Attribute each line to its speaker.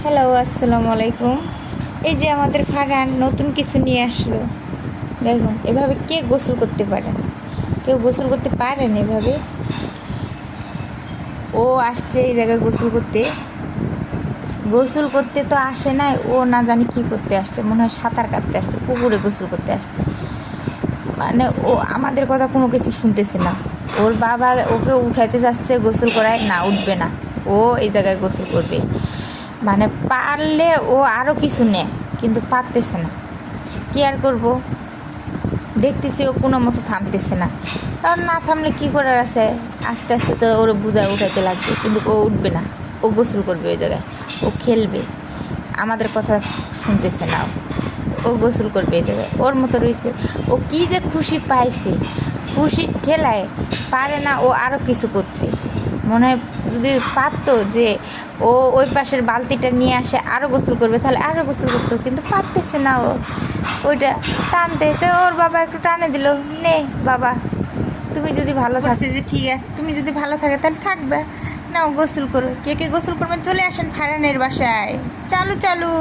Speaker 1: Hello, আসসালামু আলাইকুম। এই যে আমাদের ফারহান নতুন কিছু নিয়ে আসলো। দেখুন, এভাবে কে গোসল করতে পারেন? কেউ গোসল করতে পারেন এভাবে? ও আসছে এই জায়গায় গোসল করতে। গোসল করতে তো আসে নাই, ও না জানি কি করতে আসছে, মনে হয় সাঁতার কাটতে আসছে, পুকুরে গোসল করতে আসছে। মানে ও আমাদের কথা কোনো কিছু শুনতেছে না। ওর বাবা ওকে উঠাইতে যাচ্ছে গোসল করায়, না উঠবে না, ও এই জায়গায় গোসল করবে। মানে পারলে ও আরও কিছু নেয়, কিন্তু পারতেছে না। কি আর করবো, দেখতেছি ও কোনো মতো থামতেছে না। কারণ না থামলে কী করার আছে, আস্তে আস্তে তো ওর বোঝায় উঠাইতে লাগবে, কিন্তু ও উঠবে না। ও গোসল করবে ওই জায়গায়, ও খেলবে, আমাদের কথা শুনতেছে না। ও গোসল করবে এই জায়গায়, ওর মতো রয়েছে। ও কী যে খুশি পাইছে, খুশির ঠেলায় পারে না ও আরও কিছু করতে। মনে হয় যদি পারতো যে ও ওই পাশের বালতিটা নিয়ে আসে আরও গোসল করবে, তাহলে আরও গোসল করতো, কিন্তু পারতেছে না ও ওইটা টানতে। তো ওর বাবা একটু টানে দিল, নে বাবা, তুমি যদি ভালো থাকছে যে ঠিক আছে, তুমি যদি ভালো থাকে তাহলে থাকবে না, ও গোসল করো। কে কে গোসল করবেন চলে আসেন ফারহানের বাসায়। চালু চালু।